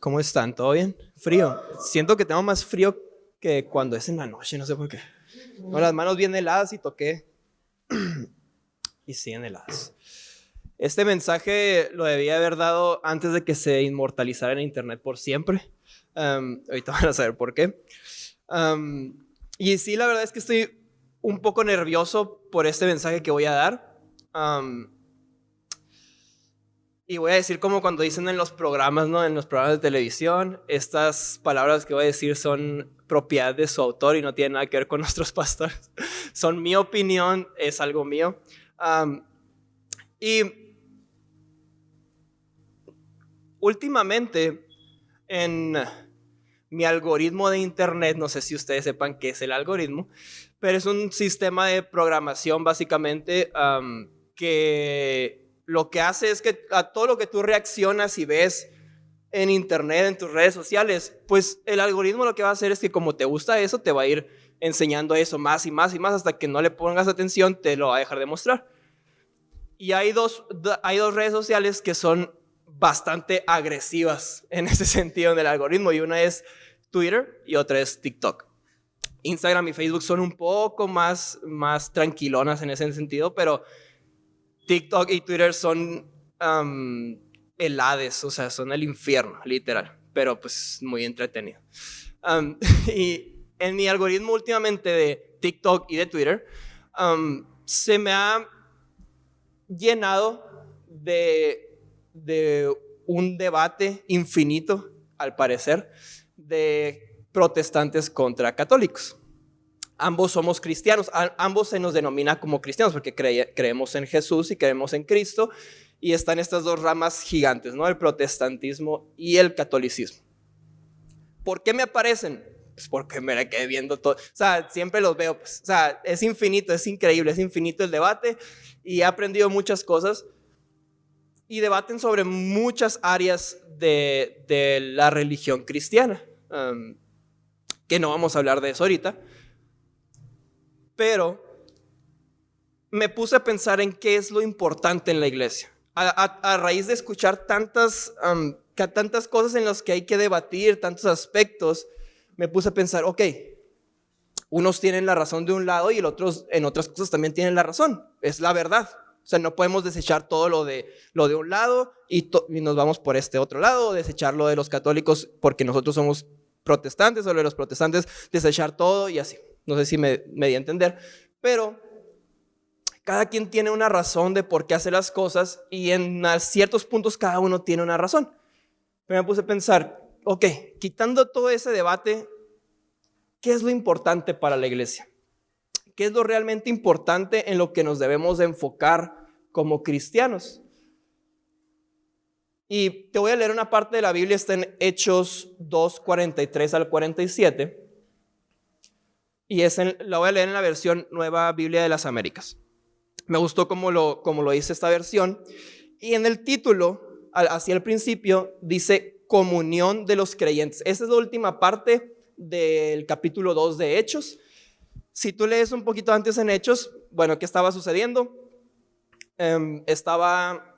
¿Cómo están? ¿Todo bien? Frío. Siento que tengo más frío que cuando es en la noche, no sé por qué. Con las manos bien heladas y toqué. Y siguen heladas. Este mensaje lo debía haber dado antes de que se inmortalizara en internet por siempre. Ahorita van a saber por qué. Y sí, la verdad es que estoy un poco nervioso por este mensaje que voy a dar. Y voy a decir como cuando dicen en los programas, ¿no? En los programas de televisión, estas palabras que voy a decir son propiedad de su autor y no tienen nada que ver con nuestros pastores. Son mi opinión, es algo mío. Y últimamente en mi algoritmo de internet, no sé si ustedes sepan qué es el algoritmo, pero es un sistema de programación básicamente que lo que hace es que a todo lo que tú reaccionas y ves en internet, en tus redes sociales, pues el algoritmo lo que va a hacer es que como te gusta eso, te va a ir enseñando eso más y más y más hasta que no le pongas atención, te lo va a dejar de mostrar. Y hay dos redes sociales que son bastante agresivas en ese sentido en el algoritmo, y una es Twitter y otra es TikTok. Instagram y Facebook son un poco más tranquilonas en ese sentido, pero TikTok y Twitter son el Hades, o sea, son el infierno, literal, pero pues muy entretenido. Y en mi algoritmo últimamente de TikTok y de Twitter, se me ha llenado de un debate infinito, al parecer, de protestantes contra católicos. Ambos somos cristianos, ambos se nos denomina como cristianos porque creemos en Jesús y creemos en Cristo, y están estas dos ramas gigantes, ¿no? El protestantismo y el catolicismo. ¿Por qué me aparecen? Pues porque me la quedé viendo todo, o sea, siempre los veo, pues, o sea, es infinito, es increíble, es infinito el debate, y he aprendido muchas cosas, y debaten sobre muchas áreas de la religión cristiana, que no vamos a hablar de eso ahorita. Pero me puse a pensar en qué es lo importante en la iglesia. A raíz de escuchar tantas cosas en las que hay que debatir, tantos aspectos, me puse a pensar, ok, unos tienen la razón de un lado y el otros en otras cosas también tienen la razón. Es la verdad. O sea, no podemos desechar todo lo de un lado y nos vamos por este otro lado, o desechar lo de los católicos porque nosotros somos protestantes, o lo de los protestantes, desechar todo y así. No sé si me di a entender, pero cada quien tiene una razón de por qué hace las cosas, y en ciertos puntos cada uno tiene una razón. Pero me puse a pensar, ok, quitando todo ese debate, ¿qué es lo importante para la iglesia? ¿Qué es lo realmente importante en lo que nos debemos de enfocar como cristianos? Y te voy a leer una parte de la Biblia, está en Hechos 2, 43 al 47. Y la voy a leer en la versión Nueva Biblia de las Américas. Me gustó como lo dice esta versión. Y en el título, hacia el principio, dice comunión de los creyentes. Esa es la última parte del capítulo 2 de Hechos. Si tú lees un poquito antes en Hechos, bueno, ¿qué estaba sucediendo?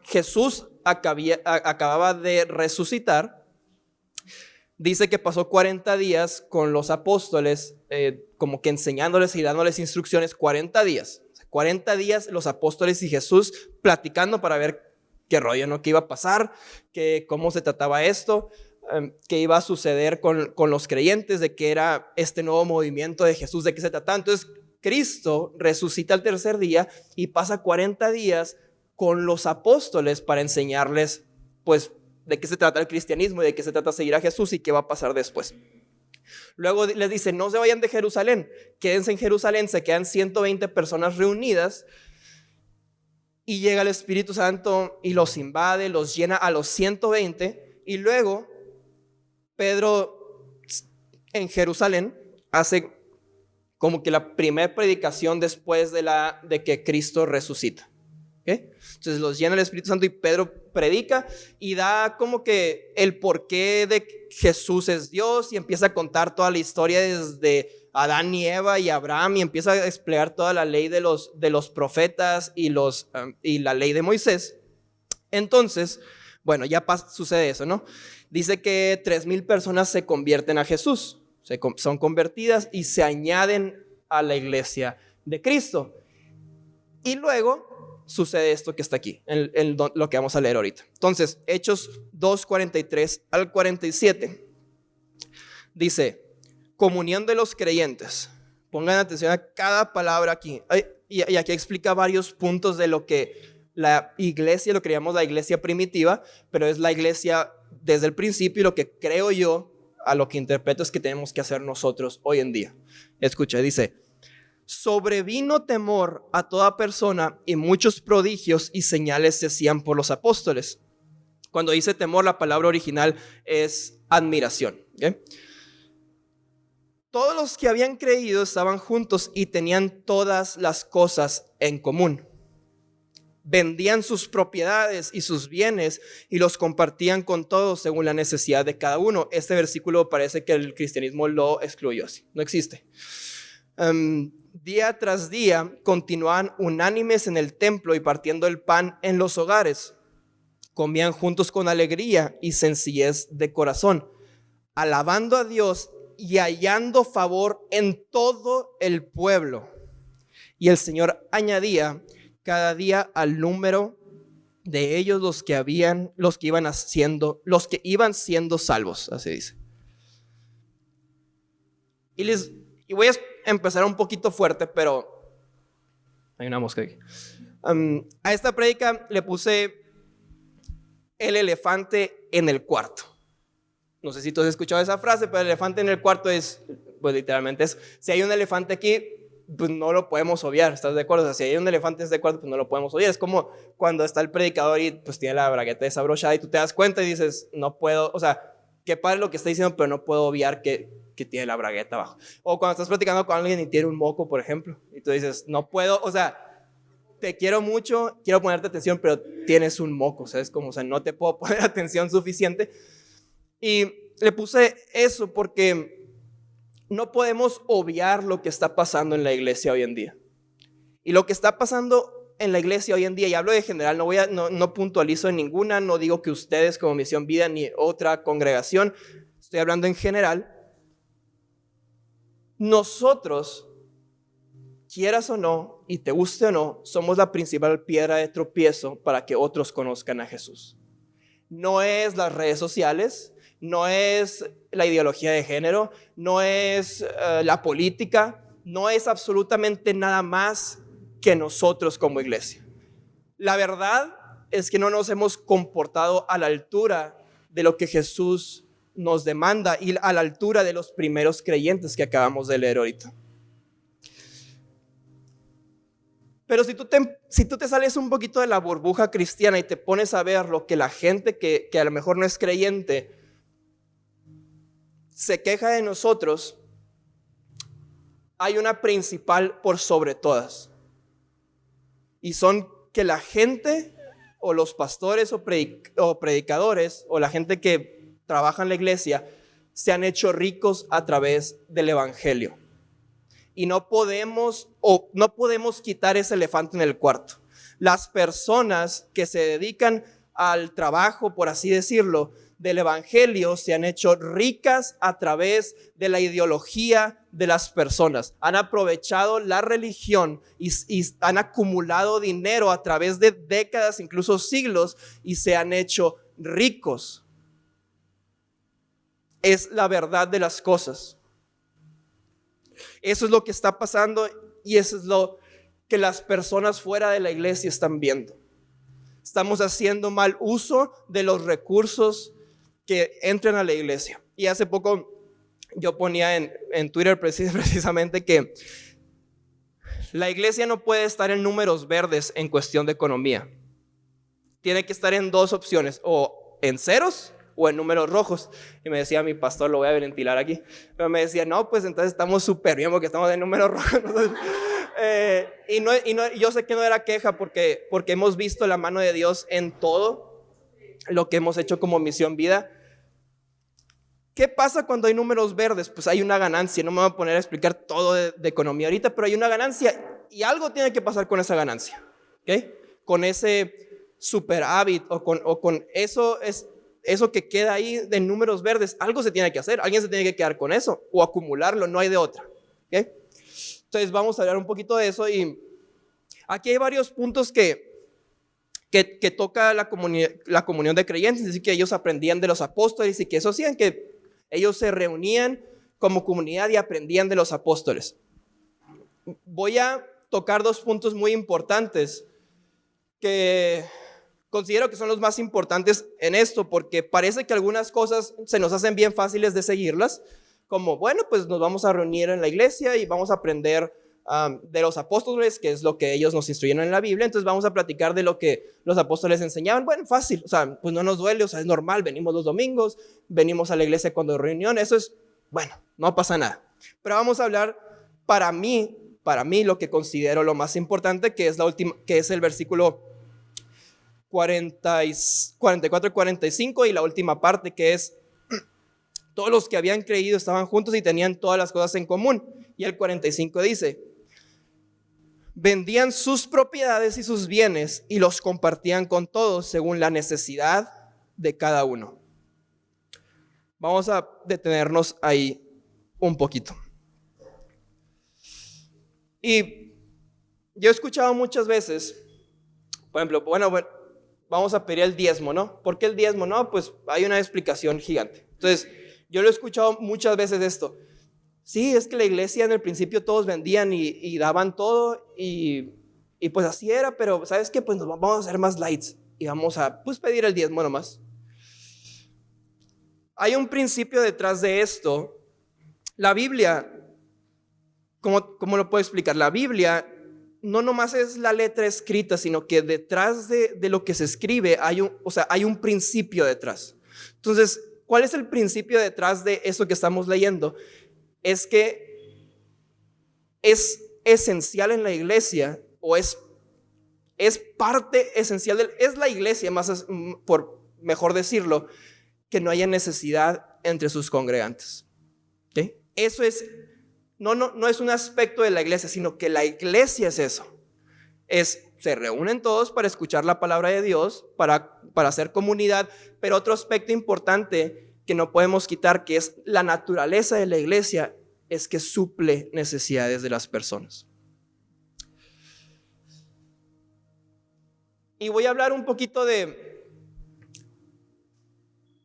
Jesús acababa de resucitar. Dice que pasó 40 días con los apóstoles, como que enseñándoles y dándoles instrucciones. 40 días. 40 días los apóstoles y Jesús platicando para ver qué rollo, ¿no? ¿Qué iba a pasar? ¿Cómo se trataba esto? ¿Qué iba a suceder con los creyentes? ¿De qué era este nuevo movimiento de Jesús? ¿De qué se trataba? Entonces, Cristo resucita al tercer día y pasa 40 días con los apóstoles para enseñarles, pues, de qué se trata el cristianismo y de qué se trata seguir a Jesús y qué va a pasar después. Luego les dice, no se vayan de Jerusalén, quédense en Jerusalén. Se quedan 120 personas reunidas, y llega el Espíritu Santo y los invade, los llena a los 120, y luego Pedro en Jerusalén hace como que la primera predicación después de que Cristo resucita. ¿Okay? Entonces los llena el Espíritu Santo y Pedro predica y da como que el porqué de Jesús es Dios, y empieza a contar toda la historia desde Adán y Eva y Abraham, y empieza a desplegar toda la ley de los profetas y la ley de Moisés. Entonces, bueno, ya sucede eso, ¿no? dice que 3,000 personas se convierten a Jesús, son convertidas y se añaden a la iglesia de Cristo. Y luego sucede esto que está aquí, en lo que vamos a leer ahorita. Entonces, Hechos 2:43 al 47. Dice, comunión de los creyentes. Pongan atención a cada palabra aquí. Y aquí explica varios puntos de lo que la iglesia, lo que llamamos la iglesia primitiva, pero es la iglesia desde el principio, y lo que creo yo, a lo que interpreto, es que tenemos que hacer nosotros hoy en día. Escucha, dice, sobrevino temor a toda persona y muchos prodigios y señales se hacían por los apóstoles. Cuando dice temor, la palabra original es admiración. ¿Okay? Todos los que habían creído estaban juntos y tenían todas las cosas en común. Vendían sus propiedades y sus bienes y los compartían con todos según la necesidad de cada uno. Este versículo parece que el cristianismo lo excluyó así, no existe. Día tras día continuaban unánimes en el templo y partiendo el pan en los hogares. Comían juntos con alegría y sencillez de corazón, alabando a Dios y hallando favor en todo el pueblo. Y el Señor añadía cada día al número de ellos los que iban siendo salvos, así dice. Y voy a empezar un poquito fuerte, pero hay una mosca aquí. A esta prédica le puse el elefante en el cuarto. No sé si tú has escuchado esa frase, pero el elefante en el cuarto es, pues literalmente es, si hay un elefante aquí, pues no lo podemos obviar, ¿estás de acuerdo? O sea, si hay un elefante en este cuarto, pues no lo podemos obviar. Es como cuando está el predicador y pues tiene la bragueta desabrochada y tú te das cuenta y dices, no puedo, o sea, qué padre lo que está diciendo, pero no puedo obviar que tiene la bragueta abajo. O cuando estás platicando con alguien y tiene un moco, por ejemplo, y tú dices, no puedo, o sea, te quiero mucho, quiero ponerte atención, pero tienes un moco, ¿sabes? Como, o sea, no te puedo poner atención suficiente. Y le puse eso porque no podemos obviar lo que está pasando en la iglesia hoy en día. Y lo que está pasando en la iglesia hoy en día, y hablo de general, no puntualizo en ninguna, no digo que ustedes como Misión Vida ni otra congregación, estoy hablando en general. Nosotros, quieras o no, y te guste o no, somos la principal piedra de tropiezo para que otros conozcan a Jesús. No es las redes sociales, no es la ideología de género, no es la política, no es absolutamente nada más que nosotros como iglesia. La verdad es que no nos hemos comportado a la altura de lo que Jesús nos demanda y a la altura de los primeros creyentes que acabamos de leer ahorita. Pero si tú te sales un poquito de la burbuja cristiana y te pones a ver lo que la gente que a lo mejor no es creyente se queja de nosotros, hay una principal por sobre todas. Y son que la gente o los pastores o predicadores o la gente que trabaja en la iglesia se han hecho ricos a través del evangelio. Y no podemos quitar ese elefante en el cuarto. Las personas que se dedican al trabajo, por así decirlo, del evangelio se han hecho ricas a través de la ideología de las personas. Han aprovechado la religión y han acumulado dinero a través de décadas, incluso siglos, y se han hecho ricos. Es la verdad de las cosas. Eso es lo que está pasando y eso es lo que las personas fuera de la iglesia están viendo. Estamos haciendo mal uso de los recursos que entran a la iglesia. Y hace poco yo ponía en Twitter precisamente que la iglesia no puede estar en números verdes en cuestión de economía. Tiene que estar en dos opciones, o en ceros o en números rojos. Y me decía mi pastor, lo voy a ventilar aquí, pero me decía, no, pues entonces estamos súper bien porque estamos en números rojos. Yo sé que no era queja porque hemos visto la mano de Dios en todo lo que hemos hecho como Misión Vida. ¿Qué pasa cuando hay números verdes? Pues hay una ganancia. No me voy a poner a explicar todo de economía ahorita, pero hay una ganancia y algo tiene que pasar con esa ganancia, ¿okay? Con ese superávit o con eso es eso que queda ahí de números verdes, algo se tiene que hacer, alguien se tiene que quedar con eso o acumularlo, no hay de otra. ¿Okay? Entonces vamos a hablar un poquito de eso y aquí hay varios puntos que toca la comunión de creyentes, es decir, que ellos aprendían de los apóstoles y que eso hacían que ellos se reunían como comunidad y aprendían de los apóstoles. Voy a tocar dos puntos muy importantes que considero que son los más importantes en esto, porque parece que algunas cosas se nos hacen bien fáciles de seguirlas, como, bueno, pues nos vamos a reunir en la iglesia y vamos a aprender de los apóstoles, que es lo que ellos nos instruyeron en la Biblia, entonces vamos a platicar de lo que los apóstoles enseñaban. Bueno, fácil, o sea, pues no nos duele, o sea, es normal, venimos los domingos, venimos a la iglesia cuando hay reunión, eso es, bueno, no pasa nada. Pero vamos a hablar, para mí, lo que considero lo más importante, que es el versículo 44 y 45, y la última parte, que es todos los que habían creído estaban juntos y tenían todas las cosas en común. Y el 45 dice: vendían sus propiedades y sus bienes y los compartían con todos según la necesidad de cada uno. Vamos a detenernos ahí un poquito. Y yo he escuchado muchas veces, por ejemplo, bueno, vamos a pedir el diezmo, ¿no? ¿Por qué el diezmo? No, pues hay una explicación gigante. Entonces, yo lo he escuchado muchas veces esto. Sí, es que la iglesia en el principio todos vendían y daban todo y pues así era, pero ¿sabes qué? Pues nos vamos a hacer más lights y vamos a pues pedir el diezmo nomás. Hay un principio detrás de esto. La Biblia, ¿cómo lo puedo explicar? La Biblia no nomás es la letra escrita, sino que detrás de lo que se escribe hay un principio detrás. Entonces, ¿cuál es el principio detrás de eso que estamos leyendo? Es que es esencial en la iglesia, o es parte esencial, es la iglesia, por mejor decirlo, que no haya necesidad entre sus congregantes. ¿Okay? Eso es, no es un aspecto de la iglesia, sino que la iglesia es eso. Se reúnen todos para escuchar la palabra de Dios, para hacer comunidad, pero otro aspecto importante que no podemos quitar, que es la naturaleza de la iglesia, es que suple necesidades de las personas. Y voy a hablar un poquito de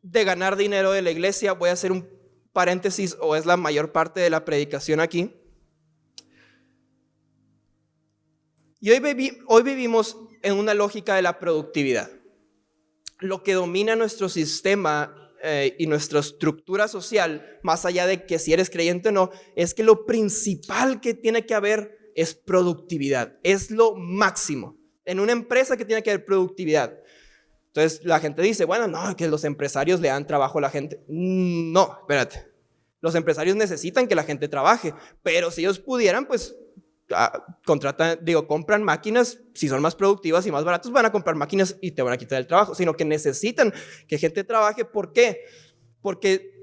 ganar dinero de la iglesia. Voy a hacer un paréntesis, o es la mayor parte de la predicación aquí. Y hoy vivimos en una lógica de la productividad. Lo que domina nuestro sistema y nuestra estructura social, más allá de que si eres creyente o no, es que lo principal que tiene que haber es productividad. Es lo máximo. En una empresa que tiene que haber productividad. Entonces la gente dice, bueno, no, que los empresarios le dan trabajo a la gente. No, espérate. Los empresarios necesitan que la gente trabaje, pero si ellos pudieran, pues compran máquinas. Si son más productivas y más baratas, van a comprar máquinas y te van a quitar el trabajo, sino que necesitan que gente trabaje. ¿Por qué? Porque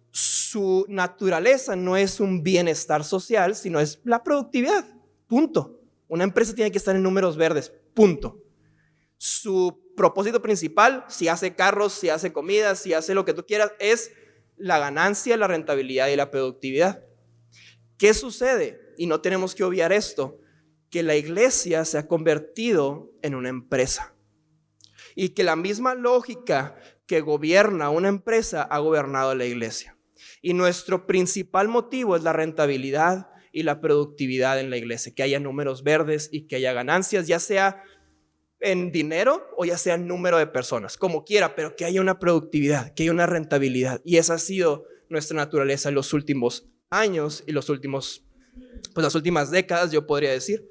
su naturaleza no es un bienestar social, sino es la productividad, punto. Una empresa tiene que estar en números verdes, punto. Su propósito principal, si hace carros, si hace comida, si hace lo que tú quieras, es la ganancia, la rentabilidad y la productividad. ¿Qué sucede? Y no tenemos que obviar esto, que la iglesia se ha convertido en una empresa y que la misma lógica que gobierna una empresa ha gobernado la iglesia. Y nuestro principal motivo es la rentabilidad y la productividad en la iglesia, que haya números verdes y que haya ganancias, ya sea en dinero o ya sea en número de personas, como quiera, pero que haya una productividad, que haya una rentabilidad. Y esa ha sido nuestra naturaleza en los últimos años y las últimas décadas, yo podría decir.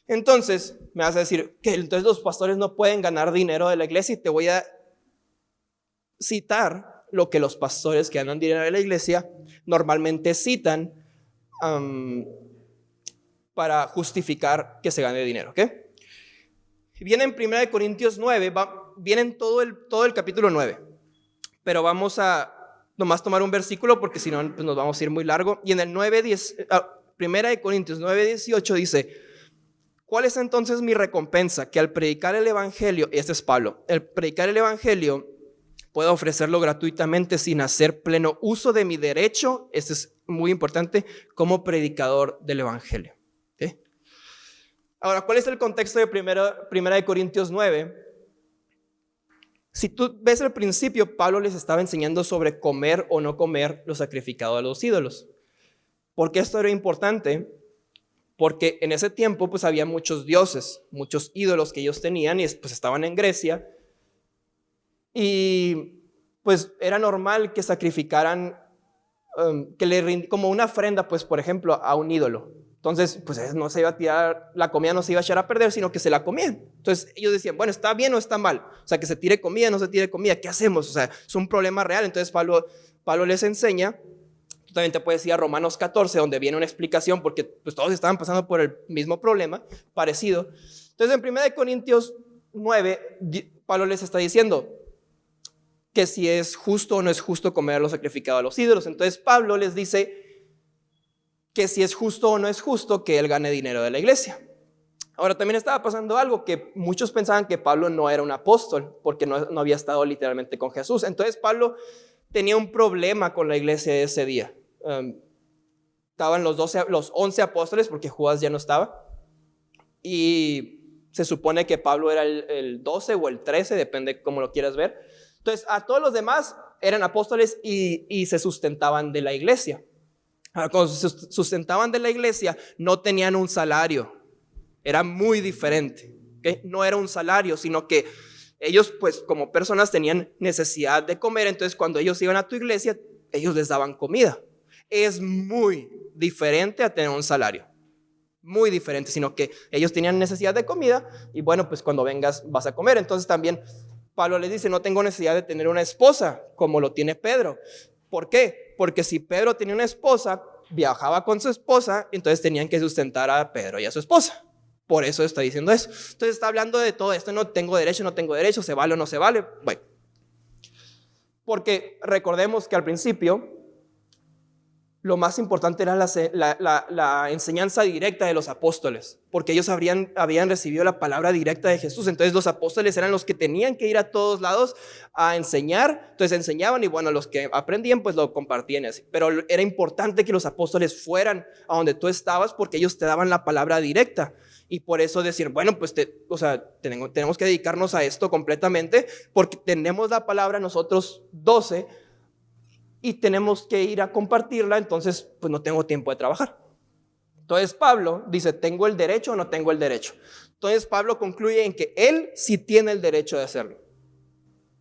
Entonces me vas a decir que entonces los pastores no pueden ganar dinero de la iglesia, y te voy a citar lo que los pastores que ganan dinero de la iglesia normalmente citan para justificar que se gane dinero. ¿Okay? Viene en 1 Corintios 9, viene en todo el capítulo 9, pero vamos a nomás tomar un versículo porque si no pues nos vamos a ir muy largo. Y en el 1 Corintios 9:18 dice: ¿cuál es entonces mi recompensa? Que al predicar el evangelio, y este es Pablo, al predicar el evangelio pueda ofrecerlo gratuitamente sin hacer pleno uso de mi derecho, esto es muy importante, como predicador del evangelio. ¿Okay? Ahora, ¿cuál es el contexto de primera de Corintios 9? Si tú ves al principio, Pablo les estaba enseñando sobre comer o no comer lo sacrificado a los ídolos. ¿Por qué esto era importante? Porque en ese tiempo pues había muchos dioses, muchos ídolos que ellos tenían y pues estaban en Grecia. Y pues era normal que sacrificaran, como una ofrenda, pues por ejemplo, a un ídolo. Entonces, pues no se iba a tirar, la comida no se iba a echar a perder, sino que se la comían. Entonces ellos decían, bueno, ¿está bien o está mal? O sea, que se tire comida, no se tire comida, ¿qué hacemos? O sea, es un problema real. Entonces Pablo les enseña. Tú también te puedes ir a Romanos 14, donde viene una explicación, porque pues todos estaban pasando por el mismo problema, parecido. Entonces en 1 Corintios 9, Pablo les está diciendo que si es justo o no es justo comer lo sacrificado a los ídolos. Entonces Pablo les dice que si es justo o no es justo que él gane dinero de la iglesia. Ahora también estaba pasando algo, que muchos pensaban que Pablo no era un apóstol, porque no había estado literalmente con Jesús. Entonces Pablo tenía un problema con la iglesia de ese día. Estaban los 11 apóstoles, porque Judas ya no estaba, y se supone que Pablo era el 12 o el 13, depende cómo lo quieras ver. Entonces a todos los demás eran apóstoles y se sustentaban de la iglesia. Ahora, cuando se sustentaban de la iglesia no tenían un salario, era muy diferente, ¿okay? No era un salario, sino que ellos pues como personas tenían necesidad de comer. Entonces cuando ellos iban a tu iglesia, ellos les daban comida. Es muy diferente a tener un salario, muy diferente, sino que ellos tenían necesidad de comida y bueno, pues cuando vengas vas a comer. Entonces también Pablo les dice, no tengo necesidad de tener una esposa como lo tiene Pedro. ¿Por qué? Porque si Pedro tenía una esposa, viajaba con su esposa, entonces tenían que sustentar a Pedro y a su esposa. Por eso está diciendo eso. Entonces está hablando de todo esto, no tengo derecho, se vale o no se vale. Bueno, porque recordemos que al principio lo más importante era la enseñanza directa de los apóstoles, porque ellos habían recibido la palabra directa de Jesús. Entonces los apóstoles eran los que tenían que ir a todos lados a enseñar. Entonces enseñaban y bueno, los que aprendían pues lo compartían así. Pero era importante que los apóstoles fueran a donde tú estabas, porque ellos te daban la palabra directa. Y por eso decir, bueno, pues tenemos que dedicarnos a esto completamente, porque tenemos la palabra nosotros 12 y tenemos que ir a compartirla, entonces pues no tengo tiempo de trabajar. Entonces Pablo dice, ¿tengo el derecho o no tengo el derecho? Entonces Pablo concluye en que él sí tiene el derecho de hacerlo.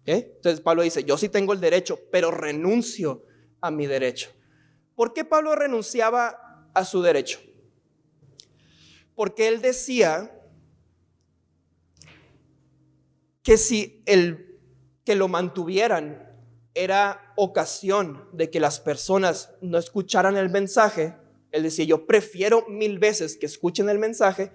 ¿Okay? Entonces Pablo dice, yo sí tengo el derecho, pero renuncio a mi derecho. ¿Por qué Pablo renunciaba a su derecho? Porque él decía que si que lo mantuvieran era ocasión de que las personas no escucharan el mensaje, él decía, yo prefiero 1000 veces que escuchen el mensaje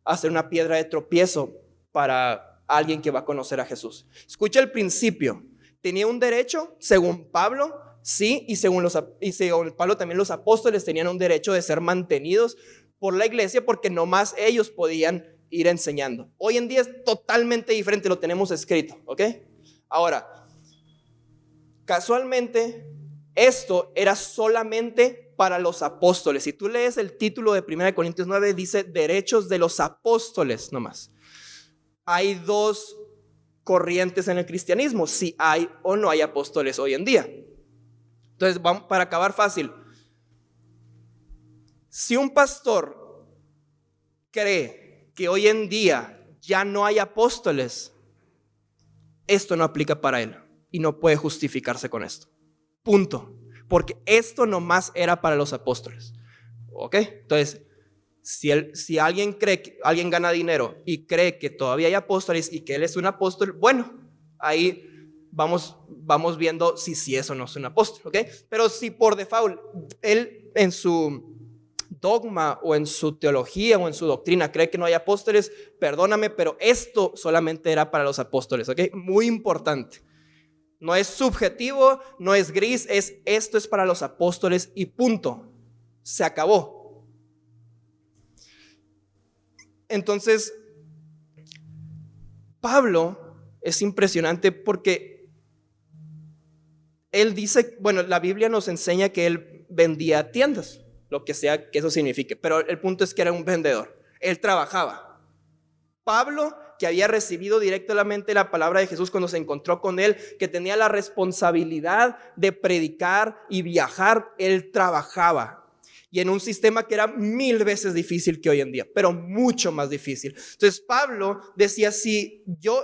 a ser una piedra de tropiezo para alguien que va a conocer a Jesús. Escucha el principio. Tenía un derecho, según Pablo, sí, y según Pablo también los apóstoles tenían un derecho de ser mantenidos por la iglesia, porque nomás ellos podían ir enseñando. Hoy en día es totalmente diferente, lo tenemos escrito, ¿ok? Ahora, casualmente, esto era solamente para los apóstoles. Si tú lees el título de 1 Corintios 9, dice derechos de los apóstoles nomás. Hay dos corrientes en el cristianismo, si hay o no hay apóstoles hoy en día. Entonces, vamos, para acabar fácil, si un pastor cree que hoy en día ya no hay apóstoles, esto no aplica para él y no puede justificarse con esto. Punto. Porque esto nomás era para los apóstoles. ¿Ok? Entonces, si alguien cree que alguien gana dinero y cree que todavía hay apóstoles y que él es un apóstol, bueno, ahí vamos viendo si eso no es un apóstol. ¿Ok? Pero si por default él en su dogma o en su teología o en su doctrina cree que no hay apóstoles, perdóname, pero esto solamente era para los apóstoles. ¿Ok? Muy importante. No es subjetivo, no es gris, esto es para los apóstoles y punto. Se acabó. Entonces, Pablo es impresionante porque él dice, bueno, la Biblia nos enseña que él vendía tiendas, lo que sea que eso signifique, pero el punto es que era un vendedor, él trabajaba. Pablo, que había recibido directamente la palabra de Jesús cuando se encontró con él, que tenía la responsabilidad de predicar y viajar, él trabajaba. Y en un sistema que era 1000 veces difícil que hoy en día, pero mucho más difícil. Entonces Pablo decía, si yo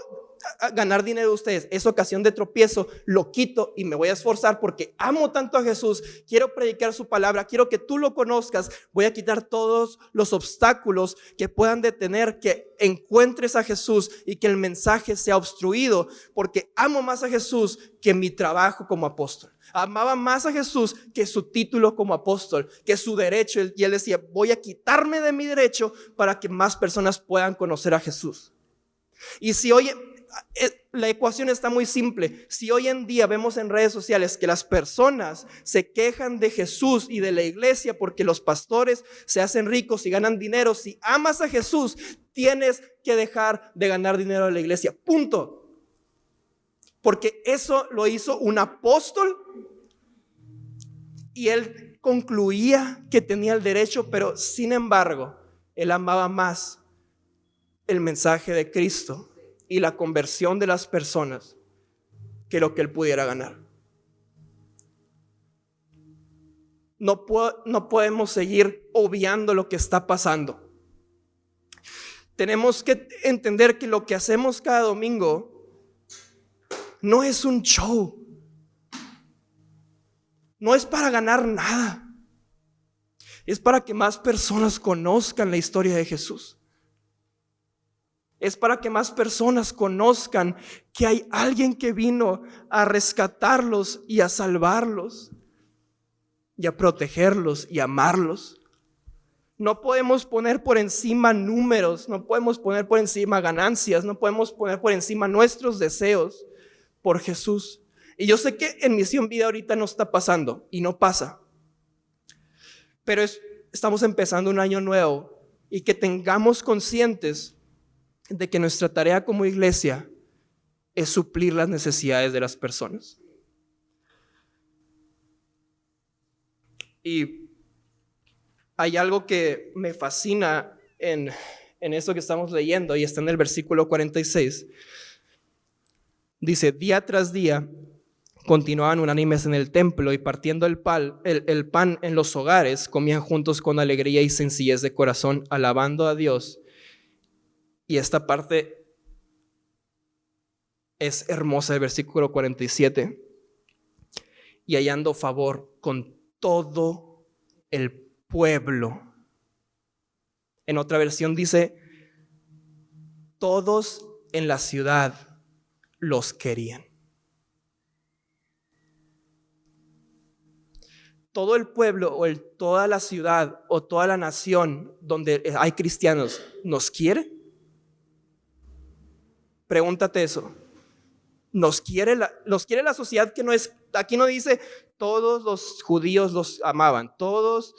ganar dinero de ustedes es ocasión de tropiezo, lo quito y me voy a esforzar porque amo tanto a Jesús, quiero predicar su palabra, quiero que tú lo conozcas, voy a quitar todos los obstáculos que puedan detener que encuentres a Jesús y que el mensaje sea obstruido, porque amo más a Jesús que mi trabajo como apóstol. Amaba más a Jesús que su título como apóstol, que su derecho, y él decía, voy a quitarme de mi derecho para que más personas puedan conocer a Jesús. Y si hoy la ecuación está muy simple, si hoy en día vemos en redes sociales que las personas se quejan de Jesús y de la iglesia porque los pastores se hacen ricos y ganan dinero, si amas a Jesús tienes que dejar de ganar dinero de la iglesia, punto. Porque eso lo hizo un apóstol y él concluía que tenía el derecho, pero sin embargo él amaba más el mensaje de Cristo y la conversión de las personas que lo que él pudiera ganar. No podemos seguir obviando lo que está pasando. Tenemos que entender que lo que hacemos cada domingo no es un show. No es para ganar nada. Es para que más personas conozcan la historia de Jesús. Es para que más personas conozcan que hay alguien que vino a rescatarlos y a salvarlos y a protegerlos y a amarlos. No podemos poner por encima números, no podemos poner por encima ganancias, no podemos poner por encima nuestros deseos por Jesús. Y yo sé que en Misión Vida ahorita no está pasando y no pasa, pero estamos empezando un año nuevo y que tengamos conscientes de que nuestra tarea como iglesia es suplir las necesidades de las personas. Y hay algo que me fascina en esto que estamos leyendo y está en el versículo 46. Dice, día tras día continuaban unánimes en el templo y partiendo el pan en los hogares, comían juntos con alegría y sencillez de corazón, alabando a Dios. Y esta parte es hermosa, el versículo 47. Y hallando favor con todo el pueblo. En otra versión dice, todos en la ciudad los querían. Todo el pueblo o toda la ciudad o toda la nación donde hay cristianos, ¿nos quiere? Pregúntate eso. ¿Nos quiere la sociedad que no es? Aquí no dice todos los judíos los amaban, todos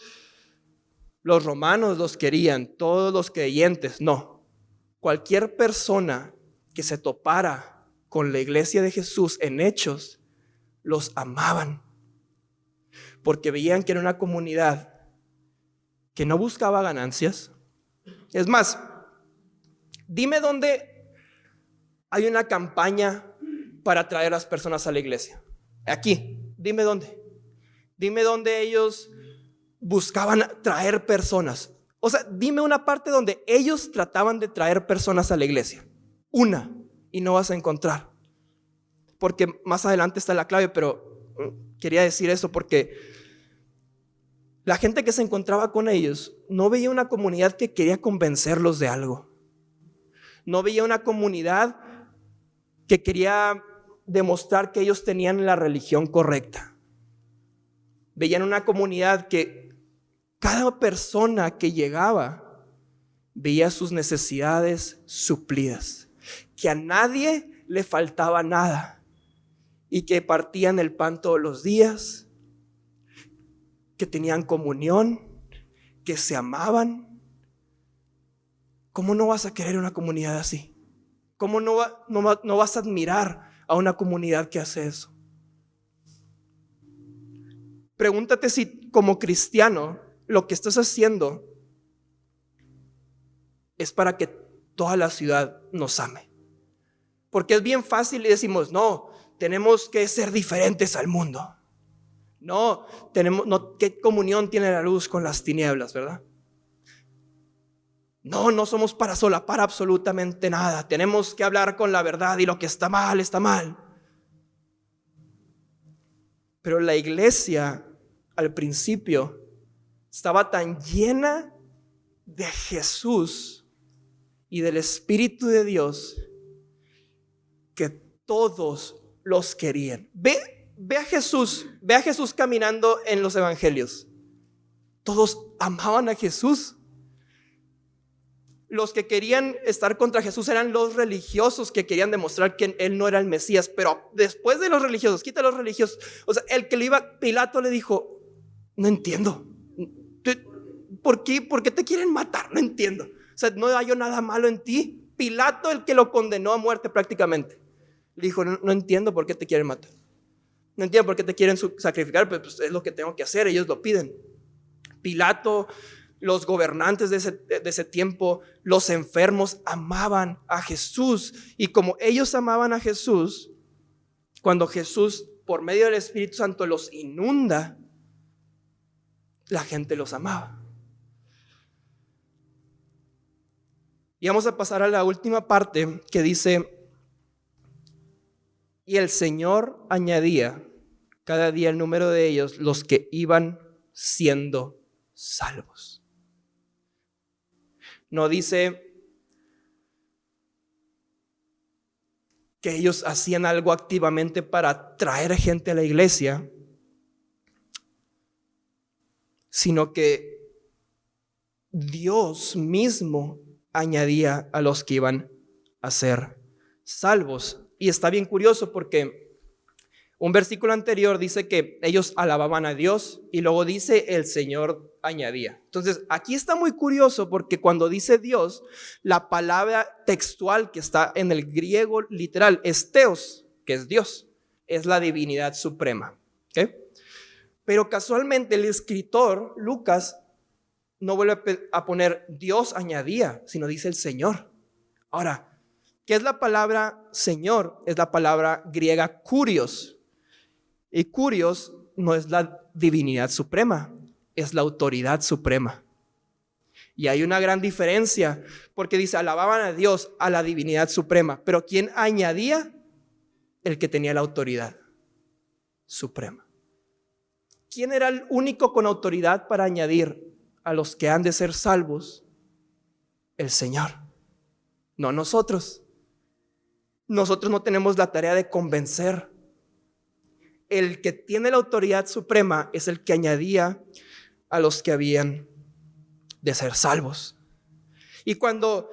los romanos los querían, todos los creyentes. No. Cualquier persona que se topara con la iglesia de Jesús en Hechos, los amaban. Porque veían que era una comunidad que no buscaba ganancias. Es más, dime dónde hay una campaña para traer a las personas a la iglesia. Aquí, dime dónde. Dime dónde ellos buscaban traer personas. O sea, dime una parte donde ellos trataban de traer personas a la iglesia. Una, y no vas a encontrar. Porque más adelante está la clave, pero quería decir eso porque la gente que se encontraba con ellos no veía una comunidad que quería convencerlos de algo. No veía una comunidad que quería demostrar que ellos tenían la religión correcta. Veían una comunidad que cada persona que llegaba veía sus necesidades suplidas, que a nadie le faltaba nada y que partían el pan todos los días, que tenían comunión, que se amaban. ¿Cómo no vas a querer una comunidad así? ¿Cómo no vas a admirar a una comunidad que hace eso? Pregúntate si como cristiano lo que estás haciendo es para que toda la ciudad nos ame. Porque es bien fácil y decimos, no, tenemos que ser diferentes al mundo. No, ¿qué comunión tiene la luz con las tinieblas, verdad? No somos para solapar absolutamente nada. Tenemos que hablar con la verdad y lo que está mal, está mal. Pero la iglesia al principio estaba tan llena de Jesús y del Espíritu de Dios que todos los querían. Ve a Jesús caminando en los evangelios. Todos amaban a Jesús. Los que querían estar contra Jesús eran los religiosos que querían demostrar que él no era el Mesías. Pero después de los religiosos, quita a los religiosos. O sea, el que le iba, Pilato le dijo, no entiendo. ¿Por qué te quieren matar? No entiendo. O sea, no hallo nada malo en ti. Pilato, el que lo condenó a muerte prácticamente, le dijo, no entiendo por qué te quieren matar. No entiendo por qué te quieren sacrificar, pues es lo que tengo que hacer, ellos lo piden. Pilato, los gobernantes de ese tiempo, los enfermos amaban a Jesús. Y como ellos amaban a Jesús, cuando Jesús por medio del Espíritu Santo los inunda, la gente los amaba. Y vamos a pasar a la última parte que dice, y el Señor añadía cada día el número de ellos, los que iban siendo salvos. No dice que ellos hacían algo activamente para traer gente a la iglesia, sino que Dios mismo añadía a los que iban a ser salvos. Y está bien curioso porque un versículo anterior dice que ellos alababan a Dios y luego dice el Señor añadía. Entonces aquí está muy curioso porque cuando dice Dios, la palabra textual que está en el griego literal es Theos, que es Dios, es la divinidad suprema. ¿Okay? Pero casualmente el escritor Lucas no vuelve a poner Dios añadía, sino dice el Señor. Ahora, ¿qué es la palabra Señor? Es la palabra griega kurios. Y kurios no es la divinidad suprema, es la autoridad suprema. Y hay una gran diferencia, porque dice, alababan a Dios, a la divinidad suprema. Pero ¿quién añadía? El que tenía la autoridad suprema. ¿Quién era el único con autoridad para añadir a los que han de ser salvos? El Señor, no nosotros. Nosotros no tenemos la tarea de convencer. El que tiene la autoridad suprema es el que añadía a los que habían de ser salvos. Y cuando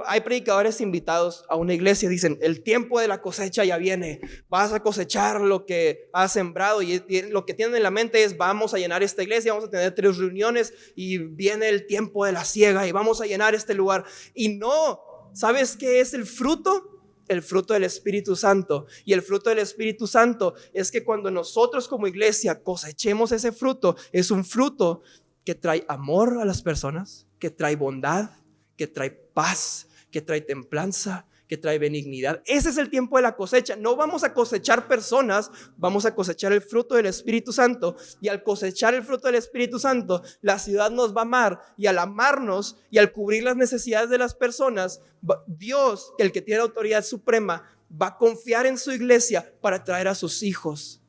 hay predicadores invitados a una iglesia, dicen, el tiempo de la cosecha ya viene, vas a cosechar lo que has sembrado, y lo que tienen en la mente es, vamos a llenar esta iglesia, vamos a tener 3 reuniones y viene el tiempo de la siega y vamos a llenar este lugar. Y no, ¿sabes qué es el fruto? El fruto del Espíritu Santo. Y el fruto del Espíritu Santo es que cuando nosotros como iglesia cosechemos ese fruto, es un fruto que trae amor a las personas, que trae bondad, que trae paz, que trae templanza, que trae benignidad. Ese es el tiempo de la cosecha. No vamos a cosechar personas, vamos a cosechar el fruto del Espíritu Santo. Y al cosechar el fruto del Espíritu Santo, la ciudad nos va a amar. Y al amarnos y al cubrir las necesidades de las personas, Dios, el que tiene autoridad suprema, va a confiar en su iglesia para traer a sus hijos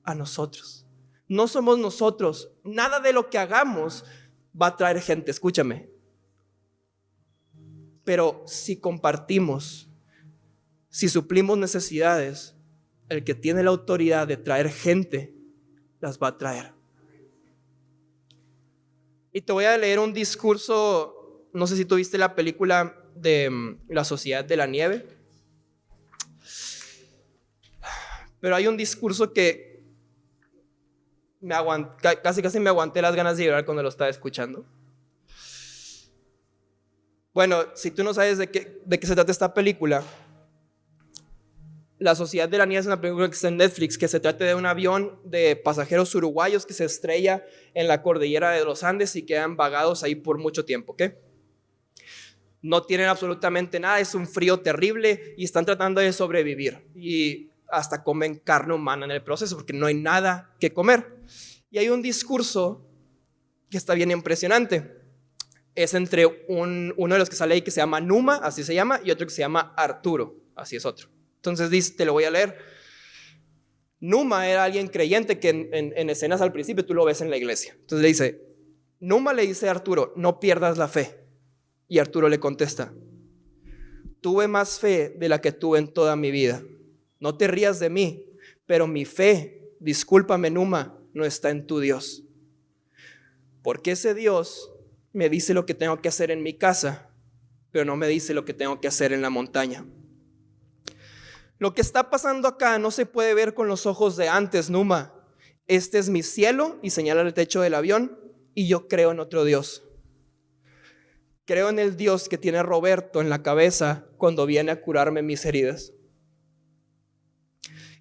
a nosotros. No somos nosotros. Nada de lo que hagamos va a traer gente. Escúchame. Pero si compartimos, si suplimos necesidades, el que tiene la autoridad de traer gente, las va a traer. Y te voy a leer un discurso, no sé si tú viste la película de La Sociedad de la Nieve, pero hay un discurso que casi me aguanté las ganas de llorar cuando lo estaba escuchando. Bueno, si tú no sabes de qué se trata esta película, La Sociedad de la Nieve es una película que está en Netflix, que se trata de un avión de pasajeros uruguayos que se estrella en la cordillera de los Andes y quedan vagados ahí por mucho tiempo, ¿ok? No tienen absolutamente nada, es un frío terrible y están tratando de sobrevivir. Y hasta comen carne humana en el proceso porque no hay nada que comer. Y hay un discurso que está bien impresionante. Es entre uno de los que sale ahí que se llama Numa, así se llama, y otro que se llama Arturo, así es otro. Entonces dice, te lo voy a leer. Numa era alguien creyente que en escenas al principio tú lo ves en la iglesia. Entonces le dice, Numa le dice a Arturo, no pierdas la fe. Y Arturo le contesta, tuve más fe de la que tuve en toda mi vida. No te rías de mí, pero mi fe, discúlpame Numa, no está en tu Dios. Porque ese Dios me dice lo que tengo que hacer en mi casa, pero no me dice lo que tengo que hacer en la montaña. Lo que está pasando acá no se puede ver con los ojos de antes, Numa. Este es mi cielo, y señala el techo del avión, y yo creo en otro Dios. Creo en el Dios que tiene a Roberto en la cabeza cuando viene a curarme mis heridas.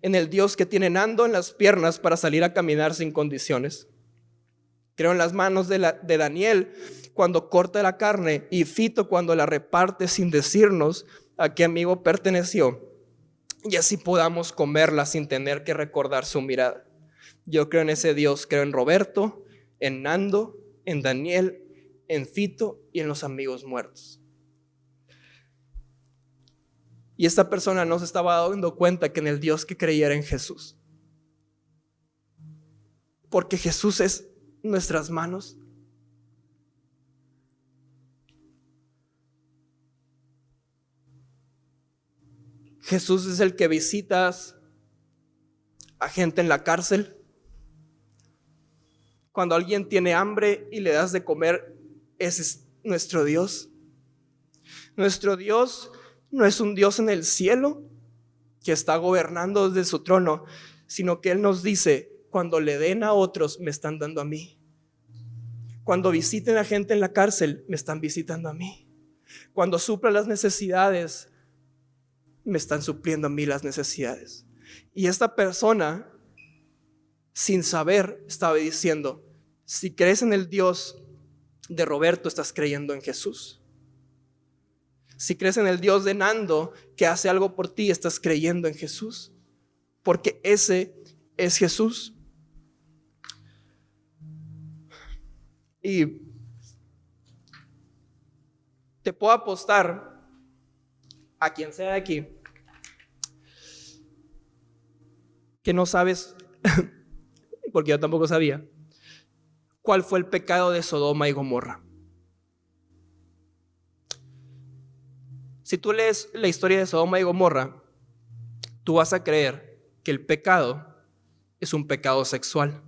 En el Dios que tiene Nando en las piernas para salir a caminar sin condiciones. Creo en las manos de Daniel cuando corta la carne y Fito cuando la reparte sin decirnos a qué amigo perteneció. Y así podamos comerla sin tener que recordar su mirada. Yo creo en ese Dios, creo en Roberto, en Nando, en Daniel, en Fito y en los amigos muertos. Y esta persona no se estaba dando cuenta que en el Dios que creyera en Jesús. Porque Jesús es nuestras manos. Jesús es el que visitas a gente en la cárcel. Cuando alguien tiene hambre y le das de comer, ese es nuestro Dios. Nuestro Dios no es un Dios en el cielo que está gobernando desde su trono, sino que Él nos dice, cuando le den a otros, me están dando a mí. Cuando visiten a gente en la cárcel, me están visitando a mí. Cuando suplan las necesidades, me están supliendo a mí las necesidades. Y esta persona, sin saber, estaba diciendo, si crees en el Dios de Roberto, estás creyendo en Jesús. Si crees en el Dios de Nando, que hace algo por ti, estás creyendo en Jesús. Porque ese es Jesús. Y te puedo apostar a quien sea de aquí que no sabes, porque yo tampoco sabía, cuál fue el pecado de Sodoma y Gomorra. Si tú lees la historia de Sodoma y Gomorra, tú vas a creer que el pecado es un pecado sexual.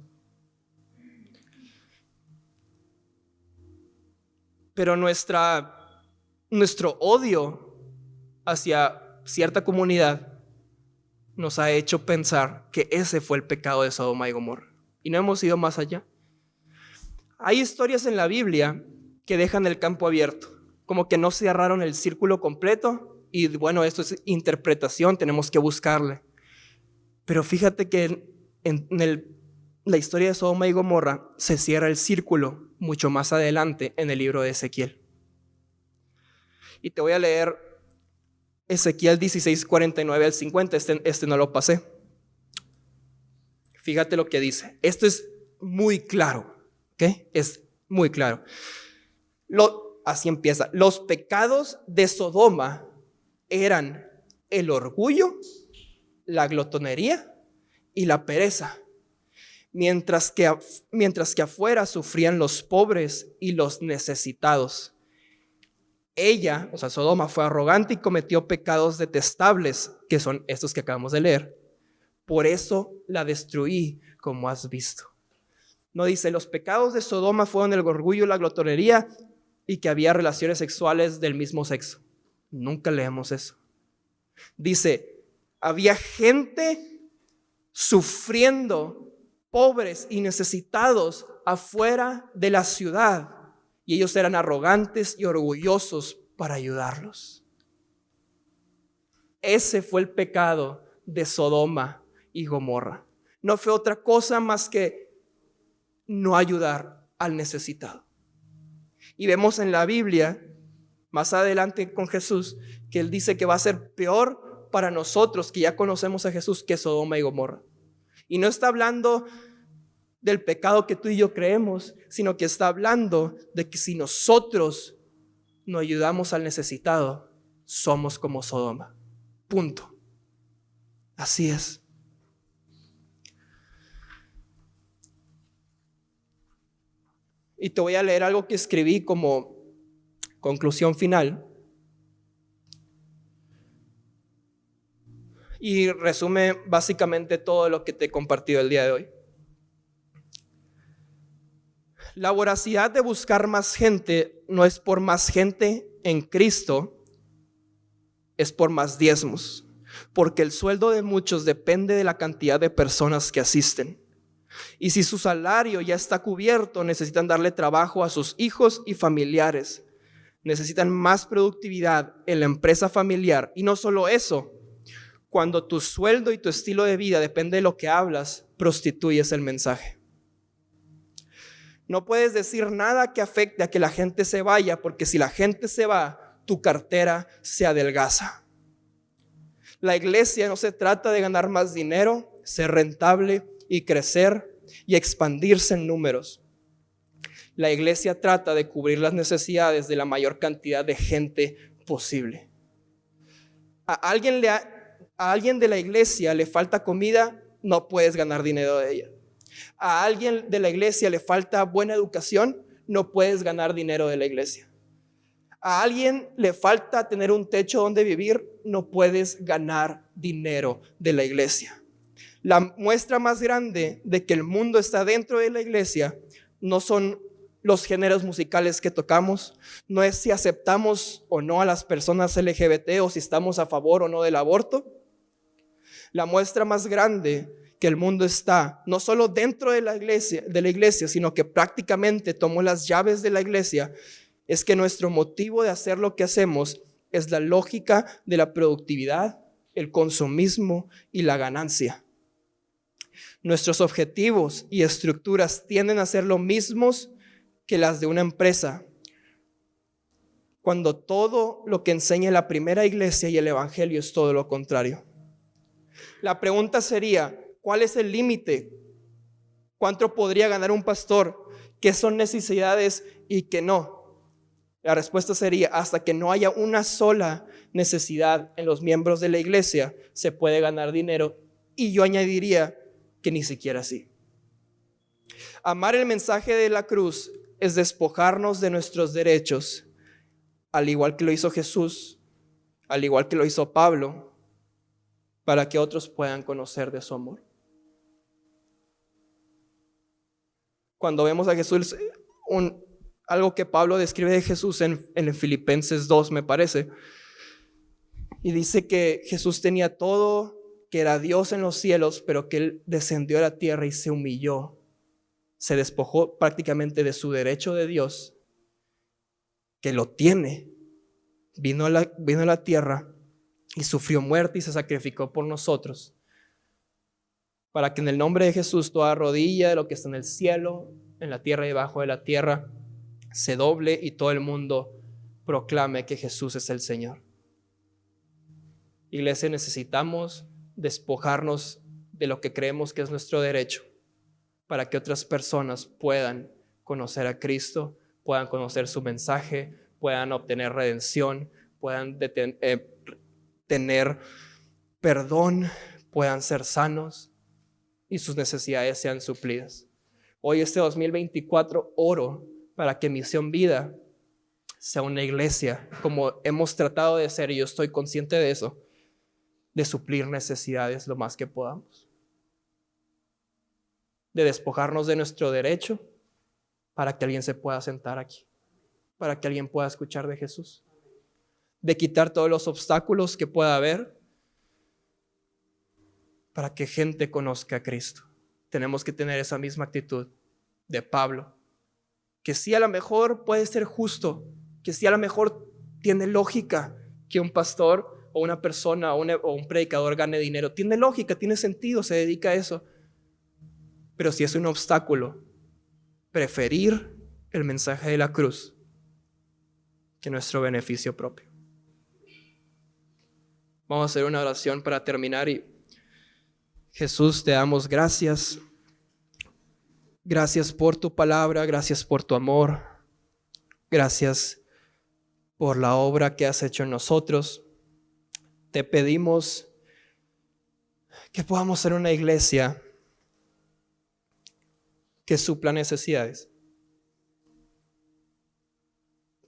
Pero nuestro odio hacia cierta comunidad nos ha hecho pensar que ese fue el pecado de Sodoma y Gomorra. Y no hemos ido más allá. Hay historias en la Biblia que dejan el campo abierto, como que no cerraron el círculo completo y bueno, esto es interpretación, tenemos que buscarle. Pero fíjate que en la historia de Sodoma y Gomorra se cierra el círculo mucho más adelante en el libro de Ezequiel. Y te voy a leer Ezequiel 16, 49 al 50, este no lo pasé. Fíjate lo que dice. Esto es muy claro, ¿ok? Es muy claro. Así empieza. Los pecados de Sodoma eran el orgullo, la glotonería y la pereza. Mientras que afuera sufrían los pobres y los necesitados. Ella, o sea, Sodoma, fue arrogante y cometió pecados detestables, que son estos que acabamos de leer. Por eso la destruí, como has visto. No dice, los pecados de Sodoma fueron el orgullo y la glotonería y que había relaciones sexuales del mismo sexo. Nunca leemos eso. Dice, había gente sufriendo, pobres y necesitados afuera de la ciudad. Y ellos eran arrogantes y orgullosos para ayudarlos. Ese fue el pecado de Sodoma y Gomorra. No fue otra cosa más que no ayudar al necesitado. Y vemos en la Biblia, más adelante con Jesús, que Él dice que va a ser peor para nosotros que ya conocemos a Jesús que Sodoma y Gomorra. Y no está hablando del pecado que tú y yo creemos, sino que está hablando de que si nosotros no ayudamos al necesitado, somos como Sodoma. Punto. Así es. Y te voy a leer algo que escribí como conclusión final. Y resume básicamente todo lo que te he compartido el día de hoy. La voracidad de buscar más gente no es por más gente en Cristo, es por más diezmos, porque el sueldo de muchos depende de la cantidad de personas que asisten. Y si su salario ya está cubierto, necesitan darle trabajo a sus hijos y familiares. Necesitan más productividad en la empresa familiar. Y no solo eso, cuando tu sueldo y tu estilo de vida depende de lo que hablas, prostituyes el mensaje. No puedes decir nada que afecte a que la gente se vaya, porque si la gente se va, tu cartera se adelgaza. La iglesia no se trata de ganar más dinero, ser rentable y crecer y expandirse en números. La iglesia trata de cubrir las necesidades de la mayor cantidad de gente posible. A alguien de la iglesia le falta comida, no puedes ganar dinero de ella. A alguien de la iglesia le falta buena educación, no puedes ganar dinero de la iglesia. A alguien le falta tener un techo donde vivir, no puedes ganar dinero de la iglesia. La muestra más grande de que el mundo está dentro de la iglesia no son los géneros musicales que tocamos, no es si aceptamos o no a las personas LGBT o si estamos a favor o no del aborto. La muestra más grande que el mundo está no solo dentro de la iglesia, sino que prácticamente tomó las llaves de la iglesia, es que nuestro motivo de hacer lo que hacemos es la lógica de la productividad, el consumismo y la ganancia. Nuestros objetivos y estructuras tienden a ser los mismos que las de una empresa, cuando todo lo que enseña la primera iglesia y el evangelio es todo lo contrario. La pregunta sería, ¿cuál es el límite? ¿Cuánto podría ganar un pastor? ¿Qué son necesidades y qué no? La respuesta sería, hasta que no haya una sola necesidad en los miembros de la iglesia, se puede ganar dinero. Y yo añadiría que ni siquiera así. Amar el mensaje de la cruz es despojarnos de nuestros derechos, al igual que lo hizo Jesús, al igual que lo hizo Pablo, para que otros puedan conocer de su amor. Cuando vemos a Jesús, algo que Pablo describe de Jesús en Filipenses 2, me parece, y dice que Jesús tenía todo, que era Dios en los cielos, pero que Él descendió a la tierra y se humilló, se despojó prácticamente de su derecho de Dios, que lo tiene, vino a la tierra y sufrió muerte y se sacrificó por nosotros, para que en el nombre de Jesús toda rodilla de lo que está en el cielo, en la tierra y debajo de la tierra, se doble y todo el mundo proclame que Jesús es el Señor. Iglesia, necesitamos despojarnos de lo que creemos que es nuestro derecho para que otras personas puedan conocer a Cristo, puedan conocer su mensaje, puedan obtener redención, puedan tener perdón, puedan ser sanos y sus necesidades sean suplidas. Hoy, este 2024, oro para que Misión Vida sea una iglesia como hemos tratado de ser, y yo estoy consciente de eso, de suplir necesidades lo más que podamos, de despojarnos de nuestro derecho para que alguien se pueda sentar aquí, para que alguien pueda escuchar de Jesús, de quitar todos los obstáculos que pueda haber para que gente conozca a Cristo. Tenemos que tener esa misma actitud de Pablo, que sí a lo mejor puede ser justo, que sí a lo mejor tiene lógica que un pastor o una persona o un predicador gane dinero. Tiene lógica, tiene sentido, se dedica a eso. Pero si es un obstáculo, preferir el mensaje de la cruz que nuestro beneficio propio. Vamos a hacer una oración para terminar. Y Jesús, te damos gracias. Gracias por tu palabra, gracias por tu amor. Gracias por la obra que has hecho en nosotros. Te pedimos que podamos ser una iglesia que supla necesidades.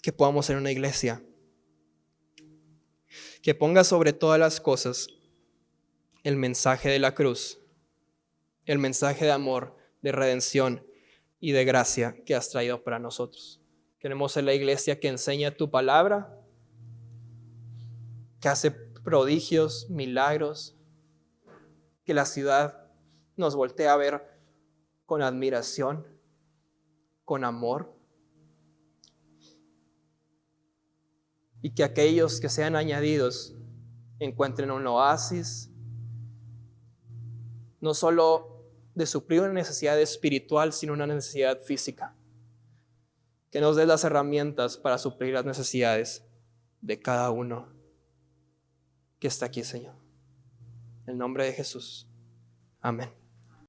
Que podamos ser una iglesia que ponga sobre todas las cosas el mensaje de la cruz, el mensaje de amor, de redención y de gracia que has traído para nosotros. Queremos ser la iglesia que enseña tu palabra, que hace prodigios, milagros, que la ciudad nos voltea a ver con admiración, con amor, y que aquellos que sean añadidos encuentren un oasis, no solo de suplir una necesidad espiritual, sino una necesidad física. Que nos des las herramientas para suplir las necesidades de cada uno que está aquí, Señor. En el nombre de Jesús. Amén.